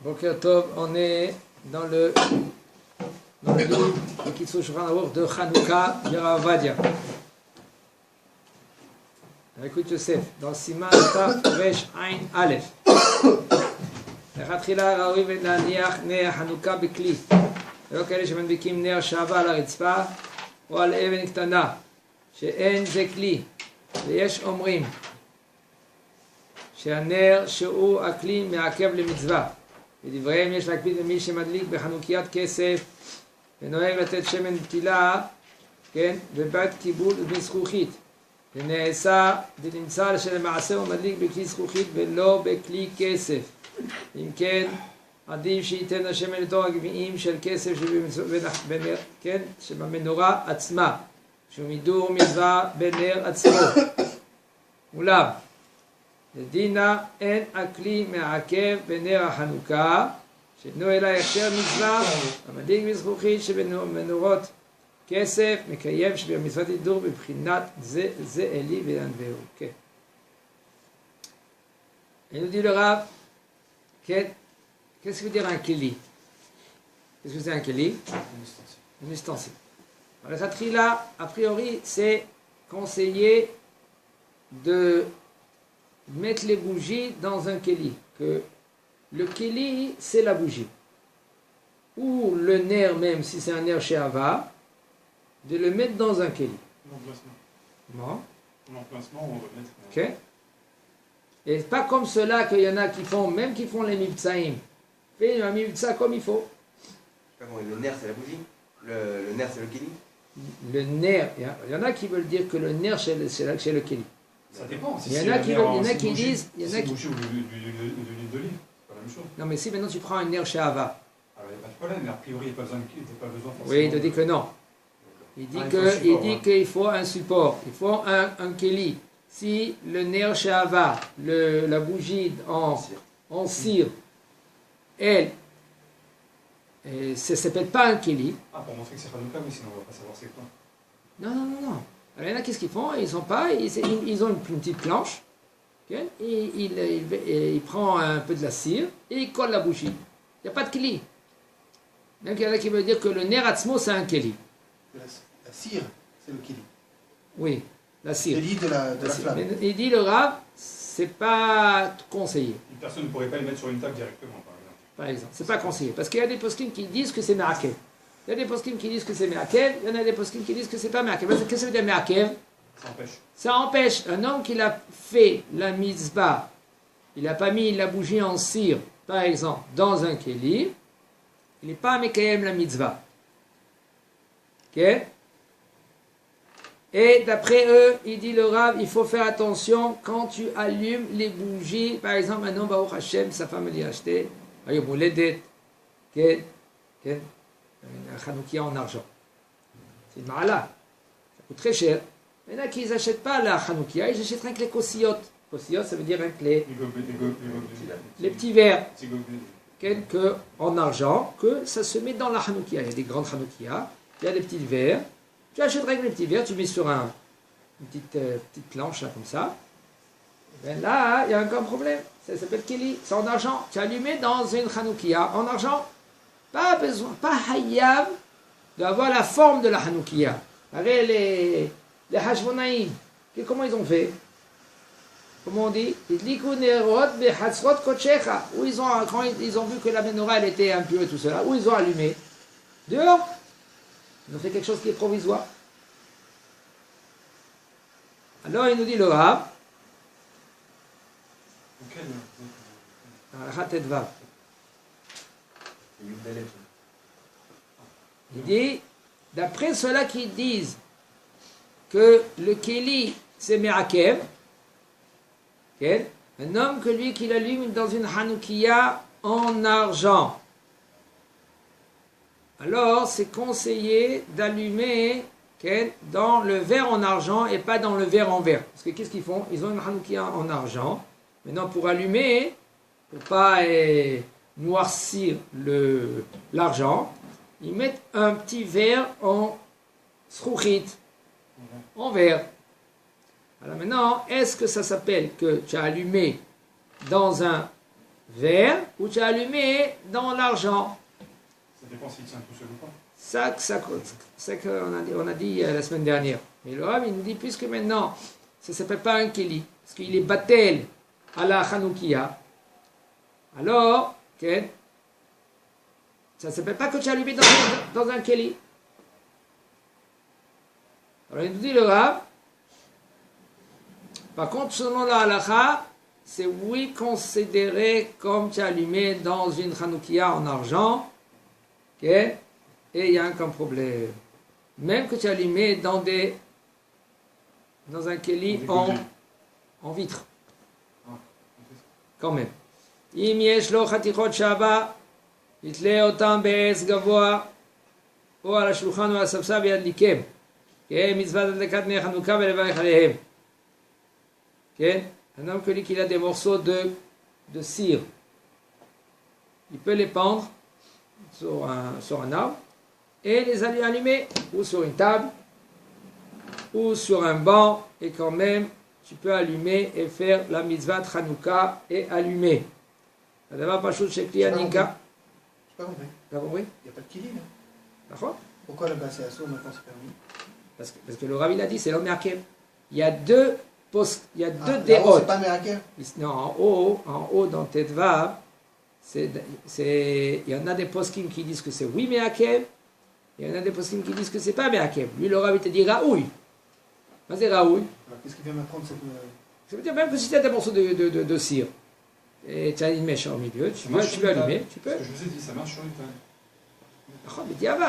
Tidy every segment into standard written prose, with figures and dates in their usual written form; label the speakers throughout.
Speaker 1: Boker Tov, on est dans le livre de Kitzur Shulchan Aruch de Chanukah de Rav Ovadia. Écoute Yosef, dans Siman Taf Resh Ain Aleph. לכתחילה ראוי להניח נר החנוכה בכלי, ולא כאלה שמדביקים נר שעבה על הרצפה או על אבן קטנה, שאין זה כלי, ויש אומרים שהנר שהוא הכלי מעכב למצווה. בדבריהם יש להקפיד במי שמדליק בחנוכיית כסף ונוהג לתת שמן פתילה, כן, בבית קיבול ובזכוכית, ונמצא שלמעשה הוא מדליק בכלי זכוכית ולא בכלי כסף. אם כן, עדיף שייתן השמן לתור הגביעים של כסף שבמנורה עצמה, שהוא מידור מצווה בנר עצמו. אולם, לדינה אין הכלי מעכב בנר החנוכה, שתנו אלי הכשר מצווה, המדליק בזכוכית שבמנורות כסף, מקיים שבמצוות הידור בבחינת זה אלי ולענווהו. כן. אני dit le Rav, qu'est-ce que veut dire un keli? Qu'est-ce que c'est un keli? Un ustensile. Alors, la trila, a priori, c'est conseillé de mettre les bougies dans un keli. Que le keli, c'est la bougie. Ou le nerf même, si c'est un nerf she'ava, de le mettre dans un keli.
Speaker 2: L'emplacement. L'emplacement, on va mettre.
Speaker 1: Ok. Et pas comme cela qu'il y en a qui font, même qui font les mibtsaïm. Fais un mibtsa comme il faut.
Speaker 3: Le nerf c'est la bougie, le nerf c'est le keli.
Speaker 1: Le nerf, il y en a qui veulent dire que le nerf c'est le keli.
Speaker 2: Ça dépend. Si
Speaker 1: il y en a qui disent.
Speaker 2: Si c'est bougie ou de l'huile d'olive, c'est pas la même chose.
Speaker 1: Non mais si maintenant tu prends un nerf she'ava.
Speaker 2: Alors il n'y a pas de problème, mais a priori il n'y a pas besoin forcément.
Speaker 1: Oui, il te dit que non. Il dit qu'il faut un support, il faut un keli. Si le nerf she'ava, la bougie en cire, elle, ça ne s'appelle pas un keli.
Speaker 2: Ah, pour montrer que c'est Hanouka, mais sinon on ne va pas savoir c'est quoi.
Speaker 1: Non. Alors il y en a, qu'est-ce qu'ils font? Ils ont une petite planche, okay? Il prend un peu de la cire et il colle la bougie. Il n'y a pas de keli. Donc il y en a qui veulent dire que le nerf atzmo, c'est un keli.
Speaker 4: La cire, c'est le keli.
Speaker 1: Oui. La cire.
Speaker 4: Il dit de la flamme.
Speaker 1: Il dit le Rav, c'est pas conseillé.
Speaker 2: Une personne ne pourrait pas les mettre sur une table directement,
Speaker 1: par exemple. C'est pas conseillé. Parce qu'il y a des poskim qui disent que c'est me'akev. Il y a des poskim qui disent que c'est me'akev. Il y en a des poskim qui disent que c'est pas me'akev. Qu'est-ce que ça veut dire me'akev?
Speaker 2: Ça empêche.
Speaker 1: Ça empêche un homme qui a fait la mitzvah, il n'a pas mis la bougie en cire, par exemple, dans un keli, il n'est pas mekayem la mitzvah. Ok? Et d'après eux, il dit le Rav, il faut faire attention quand tu allumes les bougies. Par exemple, un homme, Baruch Hashem, sa femme lui a acheté un yomouledet, un chanoukia en argent. C'est une ma'ala. Ça coûte très cher. Il y en a qui n'achètent pas la chanoukia, ils achètent rien que les kosiyot. Kosiyot, ça veut dire rien que les petits verres. En argent, que ça se met dans la chanoukia. Il y a des grandes chanoukia, il y a des petits verres. Tu achèterais avec les petits verres, tu mets sur une petite planche là, comme ça. Et bien là, il y a encore un problème. Ça s'appelle keli. C'est en argent. Tu as allumé dans une chanoukia en argent. Pas besoin, pas hayab d'avoir la forme de la chanoukia. Regardez les hashmonaïm. Comment ils ont fait? Comment on dit? Où ils ont, quand ils ont vu que la menorah elle était impure et tout cela, où ils ont allumé? Dehors. Ils ont fait quelque chose qui est provisoire. Alors il nous dit le Rav. Il dit, d'après ceux-là qui disent que le keli c'est me'akev, un homme que lui qui l'allume dans une hanoukia en argent. Alors, c'est conseillé d'allumer dans le verre en argent et pas dans le verre en verre. Parce que qu'est-ce qu'ils font? Ils ont une hanoukia en argent. Maintenant, pour allumer, pour ne pas noircir l'argent, ils mettent un petit verre en zrouchit, en verre. Alors maintenant, est-ce que ça s'appelle que tu as allumé dans un verre ou tu as allumé dans l'argent.
Speaker 2: Ça dépend s'il tient tout seul ou pas.
Speaker 1: C'est qu'on a dit la semaine dernière. Mais le Rav, il nous dit, puisque maintenant, ça ne s'appelle pas un keli, parce qu'il est batel à la Hanoukia, alors, okay, ça ne s'appelle pas que tu as allumé dans un keli. Alors il nous dit le Rav, par contre, selon la halakha, c'est oui considéré comme tu as allumé dans une Hanoukia en argent, okay, et il y a un problème. Même que tu as allumé dans un keli en vitre. Quand même. אם יש לו חתיכות שבה, יתלה אותם בעץ גבוה, או על השולחן או על הספסל וידליקם. כן, מצוות הדלקת נר חנוכה ולברך עליהם. כן? Un homme qui a des morceaux de cire, il peut les pendre sur un arbre et les allumer, ou sur une table, ou sur un banc, et quand même, tu peux allumer et faire la mitzvah de Hanouka et allumer. D'abord, pas chose chez Klianika.
Speaker 4: Je n'ai pas compris.
Speaker 1: Tu as compris?
Speaker 4: Il n'y a pas de kili, là.
Speaker 1: D'accord?
Speaker 4: Pourquoi là-bas c'est assaut, maintenant c'est permis?
Speaker 1: Parce que le Rav il a dit, c'est l'homme Meakev. Il y a deux
Speaker 4: Là-haut,
Speaker 1: dérotes.
Speaker 4: c'est pas Meakev?
Speaker 1: Non, en haut dans Tetvav, il y en a des poskim qui disent que c'est oui Meakev, et il y en a des poskim qui disent que c'est pas Meakev. Lui, le Rav il te dit Raoui. Mais c'est Raoui.
Speaker 4: Alors qu'est-ce qui vient m'apprendre cette...
Speaker 1: Ça veut dire même que si tu as des morceaux de cire, et tu as une mèche au milieu, tu peux allumer, tu peux.
Speaker 2: Ce que je vous ai dit, ça marche sur une table.
Speaker 1: Ah, mais dis avant.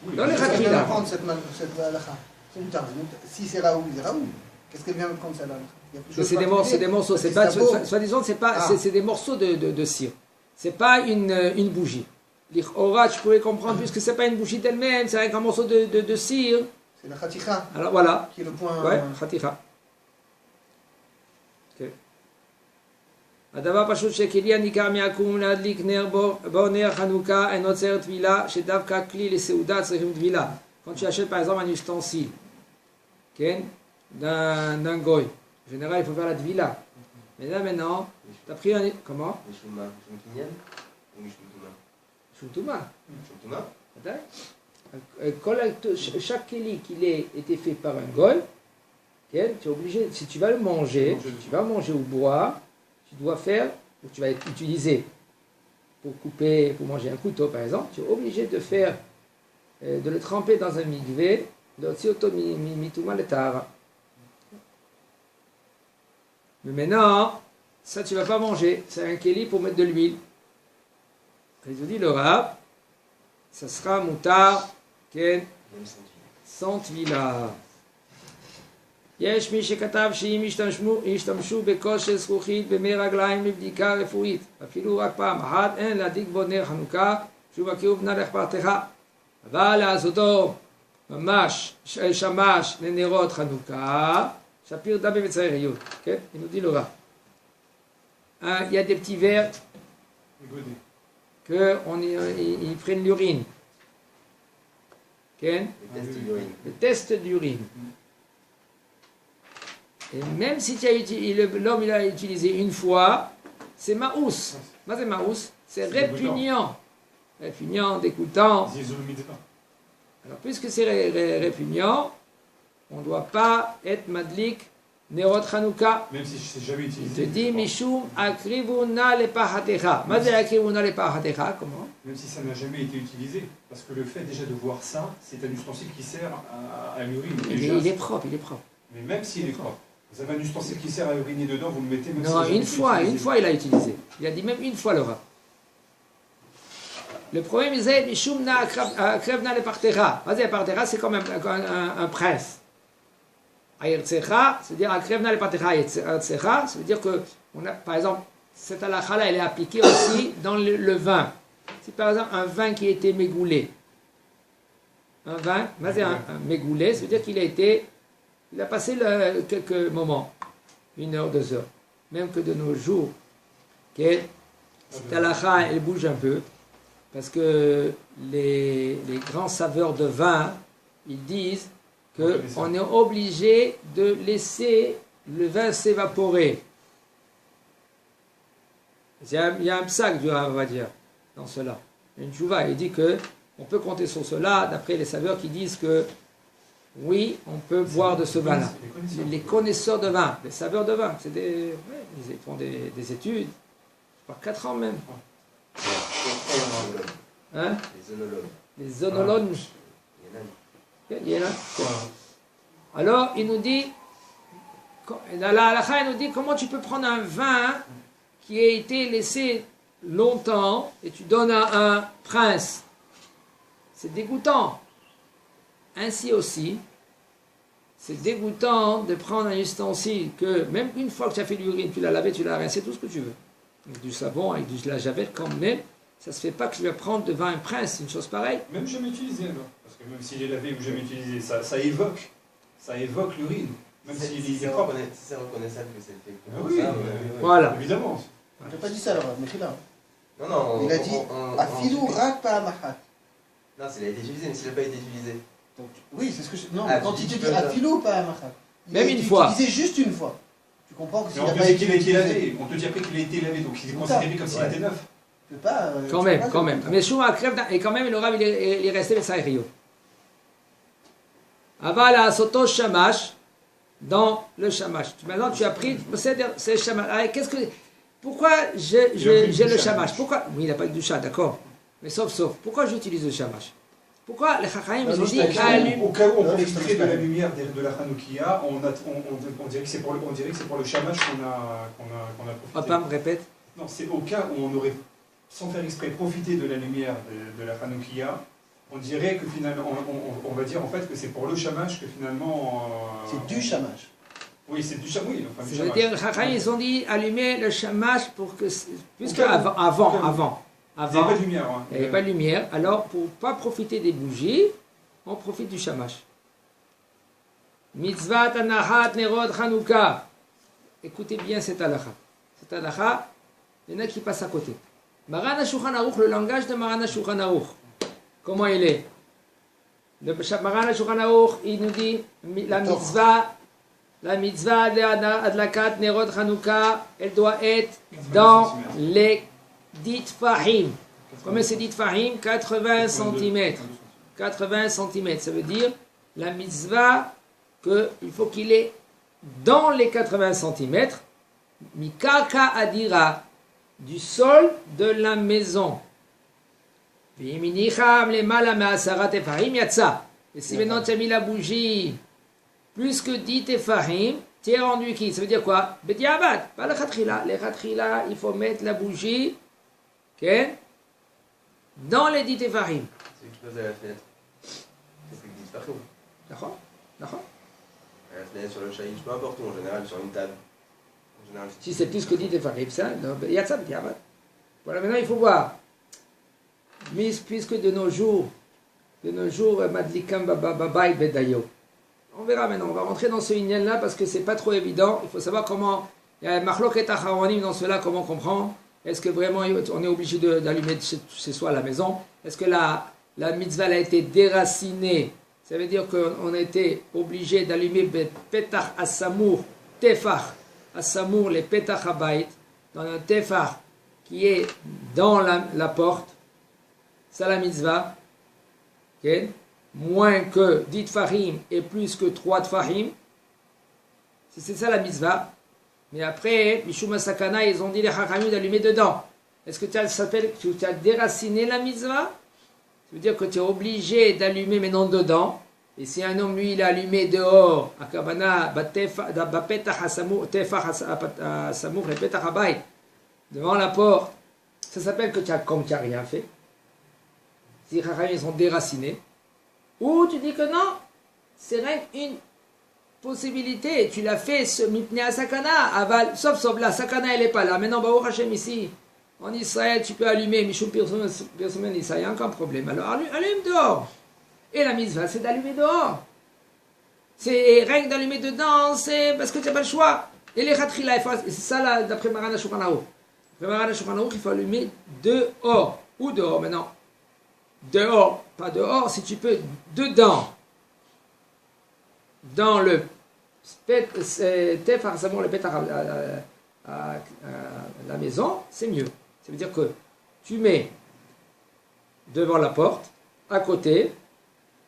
Speaker 2: Oui,
Speaker 1: Dans les
Speaker 4: Qu'est-ce qu'elle vient
Speaker 1: Khatila.
Speaker 4: m'apprendre cette halakha? C'est une table. Si c'est Raoul, c'est Raoul. Qu'est-ce qu'elle vient m'apprendre cette halakha?
Speaker 1: C'est des morceaux, c'est pas, soi-disant, c'est des morceaux de cire. C'est pas une bougie. L'Ichora, tu pouvais comprendre, puisque c'est pas une bougie d'elle-même, c'est avec un morceau de cire.
Speaker 4: C'est la Khaticha,
Speaker 1: Alors voilà.
Speaker 4: qui est le point...
Speaker 1: Ouais, Khaticha. הדבר פשוט שכלי הניכר מעקום להדליק נר בו נר חנוכה אינו עוצר טבילה, שדווקא כלי לסעודה צריכים טבילה. Quand tu achètes par exemple un ustensile, okay, d'un goy, en général il faut faire la tvila. Mais là maintenant, tu as pris un... Comment?
Speaker 3: Mishuma Kinyan ou Mishum
Speaker 1: Shultuma.
Speaker 3: Tuma
Speaker 1: Chaque keli qu'il ait été fait par un goy, okay, tu es obligé, si tu vas le manger, tu vas manger ou boire, tu dois faire, ou tu vas utiliser pour couper, pour manger un couteau par exemple, tu es obligé de faire, de le tremper dans un mikvé, de l'otsioto mituma le tara. Mais maintenant, ça tu ne vas pas manger, c'est un keli pour mettre de l'huile. Il nous dit le Rav, ça sera moutar, ken, sans tvila. יש מי שכתב שאם ישתמשו בכושר זכוכית במי רגליים לבדיקה רפואית, אפילו רק פעם אחת, אין להדליק בו נר חנוכה, שוב הקירוב נא לכפרתך. אבל לעשותו ממש שמש לנרות חנוכה, שפיר דבי בצעריות. כן? il nous dit le Rav. Il y a des petits verres qu'ils prennent l'urine. Okay? Le test d'urine. Et même si l'homme il a utilisé une fois, c'est maous. C'est maous, c'est répugnant. Répugnant, dégoûtant. Alors puisque c'est répugnant, on ne doit pas être madlik nerot Hanouka.
Speaker 2: Même si c'est jamais utilisé.
Speaker 1: Il te dit mishum akrivuna lepahatecha. Mazé akrivuna lepahatecha, comment?
Speaker 2: Même si ça n'a jamais été utilisé, parce que le fait déjà de voir ça, c'est un ustensile qui sert à l'urine.
Speaker 1: Il est propre, il est propre.
Speaker 2: Mais même s'il est propre. Vous avez un ustensile qui sert à uriner dedans, vous le mettez même
Speaker 1: non,
Speaker 2: si
Speaker 1: une fois il a utilisé. Il a dit même une fois le Rav. Le problème c'est Mishum na akrevna le partecha. Vas-y, partecha c'est comme un prince. Ayertsecha, c'est-à-dire akrevna le partecha. Ayertsecha, ça veut dire que, par exemple, cette halakha là elle est appliquée aussi dans le vin. Si par exemple un vin qui a été mégoulé, un vin, vas-y, un mégoulé, ça veut dire qu'il a été. Il a passé quelques moments, 1 heure, 2 heures. Même que de nos jours, cette halakha, elle bouge un peu, parce que les grands saveurs de vin, ils disent qu'on est obligé de laisser le vin s'évaporer. Il y a un psaque du Rav, on va dire, dans cela. Une chouva, il dit que on peut compter sur cela, d'après les saveurs qui disent que oui, on peut boire de ce vin-là. Les connaisseurs de vin, les saveurs de vin, c'est des, ouais, ils font des études, par 4 ans même. Hein?
Speaker 3: Les œnologues.
Speaker 1: Les œnologues. Il y en a. Alors, il nous dit, dans la halakha, il nous dit comment tu peux prendre un vin qui a été laissé longtemps et tu donnes à un prince. C'est dégoûtant. Ainsi aussi, c'est dégoûtant de prendre un ustensile que, même une fois que tu as fait l'urine, tu l'as lavé, tu l'as rincé, tout ce que tu veux. Avec du savon, avec de la javel, quand même, ça ne se fait pas que je vais prendre devant un prince, une chose pareille.
Speaker 2: Même jamais utilisé alors. Parce que même s'il est lavé ou jamais utilisé, ça évoque l'urine. Même s'il est propre.
Speaker 3: Si c'est reconnaissable que c'est fait.
Speaker 2: Ah oui,
Speaker 1: Voilà.
Speaker 2: Évidemment.
Speaker 4: Il n'a pas dit ça, alors, mais c'est là.
Speaker 3: Non,
Speaker 4: Il a dit Afilou rak pa mahat.
Speaker 3: Non, s'il a été utilisé, mais s'il n'a pas été utilisé.
Speaker 4: Donc, oui, c'est ce que je. Non,
Speaker 3: Ah,
Speaker 4: quand
Speaker 3: tu
Speaker 4: il te
Speaker 3: dis
Speaker 4: dit
Speaker 3: que-
Speaker 4: Afilou pa mahat.
Speaker 1: Même une fois.
Speaker 4: Il utilisé juste une fois. Tu comprends que
Speaker 2: Mais
Speaker 4: s'il
Speaker 2: en
Speaker 4: n'a
Speaker 2: plus,
Speaker 4: pas
Speaker 2: c'est
Speaker 4: été
Speaker 2: qu'il a été
Speaker 4: utilisé.
Speaker 2: lavé. On te dit après qu'il a été lavé, donc il est considéré comme s'il
Speaker 3: Ouais.
Speaker 2: était neuf.
Speaker 4: Tu peux pas.
Speaker 1: Quand
Speaker 4: tu
Speaker 1: même,
Speaker 4: peux pas
Speaker 1: quand
Speaker 4: le-
Speaker 1: même. Mais Shuma crève, et quand même, le Rav, il est resté avec Rio. Avala Soto Shamash, dans le Shamash. Maintenant, tu as pris, c'est Shamash. Alors, pourquoi j'ai le Shamash? Pourquoi? Oui, il n'a pas de doucha, d'accord. Mais sauf. Pourquoi j'utilise le Shamash? Pourquoi les Chachamim, ils ont dit allume.
Speaker 2: Au cas où on
Speaker 4: Non,
Speaker 2: peut
Speaker 4: mais
Speaker 2: extraire
Speaker 4: je
Speaker 2: de la
Speaker 4: sais.
Speaker 2: lumière de la Hanoukia, on dirait que c'est pour le chamash qu'on a profité.
Speaker 1: Papa me répète.
Speaker 2: Non, c'est au cas où on aurait, sans faire exprès, profité de la lumière de la Hanoukia, on dirait que finalement, on va dire en fait que c'est pour le chamash que finalement...
Speaker 4: C'est du chamash.
Speaker 2: Oui, c'est du chamash, oui. Enfin, du
Speaker 1: Ça veut
Speaker 2: chamash.
Speaker 1: dire, les Chachamim, ils ont dit allumer le Shamash pour que. Puisque
Speaker 2: Au cas où.
Speaker 1: avant.
Speaker 2: Il n'y a pas de lumière. Hein.
Speaker 1: Il n'y avait pas de lumière, alors pour ne pas profiter des bougies, on profite du shamash. Mitzvat anahat nerod chanukah. Écoutez bien cette halakha. Cette halakha, il y en a qui passent à côté. Maran HaShulchan Aruch, le langage de Maran HaShulchan Aruch, comment il est? Le Maran HaShulchan Aruch, il nous dit la mitzvah de adlakat nerod chanukah, elle doit être dans les dit Fahim. Combien c'est dit Fahim? 80 cm. 80 cm. Ça veut dire la mitzvah qu'il faut qu'il est dans les 80 cm. Mikaka adira. Du sol de la maison. Et si maintenant tu as mis la bougie plus que 10 tefahim, tu es rendu qui? Ça veut dire quoi? Bediabat, pas le khatrila. Les khatrila, il faut mettre la bougie dans les 10 tefahim.
Speaker 3: Celui qui pose à la fenêtre. C'est plus que 10 partout.
Speaker 1: D'accord? D'accord?
Speaker 3: À la fenêtre, sur le chahish, peu importe où, en général, sur une table. En général,
Speaker 1: Si c'est plus que 10 tefahim, ça, il y a ça, bediabat. Voilà, maintenant il faut voir. Mais puisque de nos jours, Madlikam Babaï Bedayo. On verra maintenant, on va rentrer dans ce lignel là parce que c'est pas trop évident. Il faut savoir comment. Il y a Marloket Acharonim dans cela, comment comprendre. Est-ce que vraiment on est obligé d'allumer chez soi à la maison? Est-ce que la mitzvah a été déracinée? Ça veut dire qu'on a été obligé d'allumer Petach Asamour, Tefach Asamour, les Petach Habayit, dans un Tefach qui est dans la porte. Ça la mitzvah. Okay? Moins que 10 tfahim et plus que 3 tfahim. C'est ça la mitzvah. Mais après, Mishum Sakana, ils ont dit les Chachamim d'allumer dedans. Est-ce que tu as déraciné la mitzvah? Ça veut dire que tu es obligé d'allumer maintenant dedans. Et si un homme, lui, il a allumé dehors, à Kabana, devant la porte, ça s'appelle que tu n'as rien fait. Si les Chachamim, ils sont déracinés. Ou tu dis que non, c'est rien qu'une possibilité, tu l'as fait ce mipne à sakana, aval, sauf la sakana elle n'est pas là. Maintenant, Baruch Hashem ici, en Israël, tu peux allumer, Mishum Pirsumen Israël, il n'y a aucun problème. Alors allume dehors. Et la mitzvah, c'est d'allumer dehors. C'est rien que d'allumer dedans, c'est parce que tu n'as pas le choix. Et les khatrila, c'est ça là, d'après Maran HaShulchan Aruch. D'après Maran HaShulchan Aruch, il faut allumer dehors. Ou dehors maintenant? Dehors, pas dehors, si tu peux, dedans. Dans le Tefach Samour, le Petach à la maison, c'est mieux. Ça veut dire que tu mets devant la porte, à côté,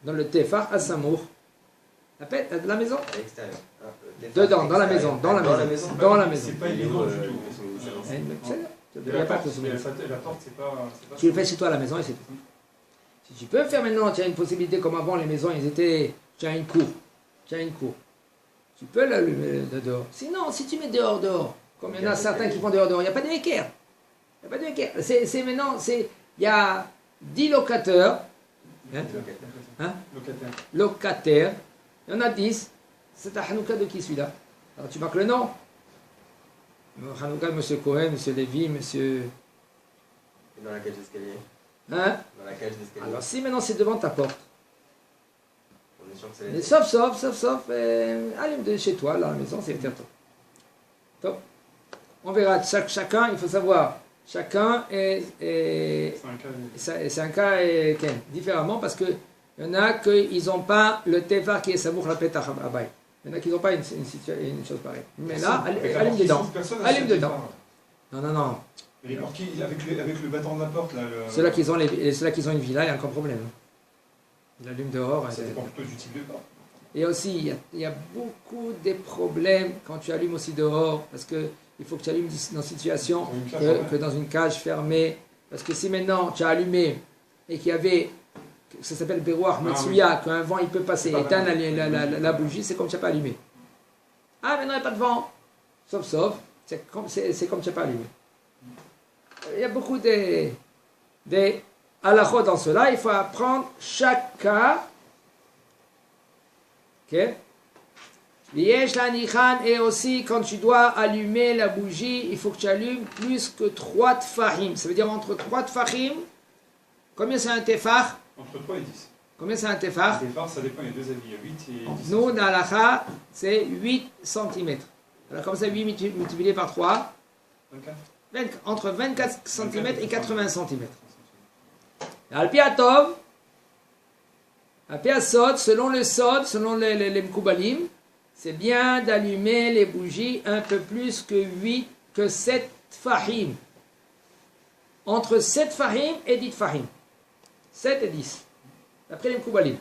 Speaker 1: dans le tefar à Samour, de la maison.
Speaker 3: À l'extérieur.
Speaker 1: Dedans, dans la maison, dans la maison, dans la maison.
Speaker 2: C'est pas évident du tout.
Speaker 1: Il n'y a pas de souci.
Speaker 2: La porte, c'est pas.
Speaker 1: Tu le fais chez toi à la maison et c'est tout. Si tu peux faire maintenant, tu as une possibilité comme avant, les maisons, ils étaient. Tu as une cour. Tu as une cour. Tu peux l'allumer de dehors. Sinon, si tu mets dehors, comme il y en a certains qui font dehors, il n'y a pas de équerre. Il n'y a pas de équerre. C'est maintenant, il y a 10 locataires. Hein? Locataires. Il y en a 10. C'est à Hanouka de qui celui-là? Alors tu marques le nom. Hanouka, M. Cohen, M. Lévy, M.
Speaker 3: Dans la cage d'escalier.
Speaker 1: Hein?
Speaker 3: Dans la cage d'escalier.
Speaker 1: Alors si maintenant c'est devant ta porte.
Speaker 3: On est sûr que c'est les...
Speaker 1: Mais sauf, allume de chez toi, là, à la maison, c'est top. Top. On verra, chacun, il faut savoir, chacun c'est un cas différemment parce que il y en a qui n'ont pas le tefar qui est samour la petach abay. Il y en a qui n'ont pas une chose pareille. Mais là, allume dedans. Allume dedans. Non.
Speaker 2: Mais avec le battant de la porte, là.
Speaker 1: Ceux-là qui ont une villa, il y a encore problème. Il allume dehors.
Speaker 2: Ça dépend plutôt du type de porte.
Speaker 1: Et aussi, il y a beaucoup de problèmes quand tu allumes aussi dehors, parce qu'il faut que tu allumes dans une situation que dans une cage fermée. Parce que si maintenant tu as allumé et qu'il y avait, ça s'appelle Berouach Metsuya, qu'un vent il peut passer, éteindre la bougie, c'est comme tu n'as pas allumé. Ah, maintenant il n'y a pas de vent. Sauf, c'est comme tu n'as pas allumé. Il y a beaucoup de halachot dans cela, il faut apprendre chaque cas. Ok? L'yesh l'anichan, et aussi quand tu dois allumer la bougie, il faut que tu allumes plus que 3 tfahim. Ça veut dire entre 3 tfahim. Combien c'est un tefar?
Speaker 2: Entre 3 et 10.
Speaker 1: Combien c'est un tefar?
Speaker 2: Un tefar, ça dépend, il y a deux avis, il y a 8 et 10.
Speaker 1: Nous, dans l'alacha, c'est 8 cm. Alors comme ça, 8 multiplié par 3?
Speaker 2: 24.
Speaker 1: Entre 24 cm et 80 cm. Al-Piatov, Al-Piasod, selon les Mkoubalim, c'est bien d'allumer les bougies un peu plus que 7 fahim. Entre 7 fahim et 10 fahim. 7 et 10. D'après les Mkoubalim.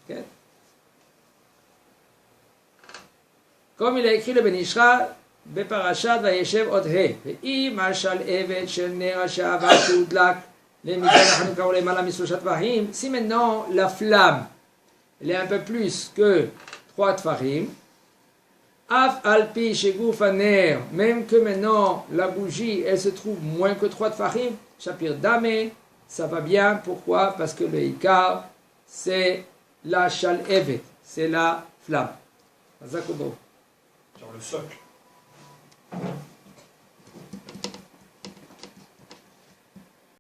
Speaker 1: Okay. Comme il a écrit le Ben Ishra, בפרשת וישב עוד ואם משל עבד של נר השעבר שהודלק למידת החנוכה ולמעלה משלושה טפחים, si maintenant la flamme elle est un peu plus que 3 טפחים, אף על פי שגוף הנר, même que maintenant la bougie elle se trouve moins que 3 טפחים, shapir dame, ça va bien. Pourquoi? Parce que le ikar c'est la shal evet, c'est la flamme.
Speaker 2: Genre le socle.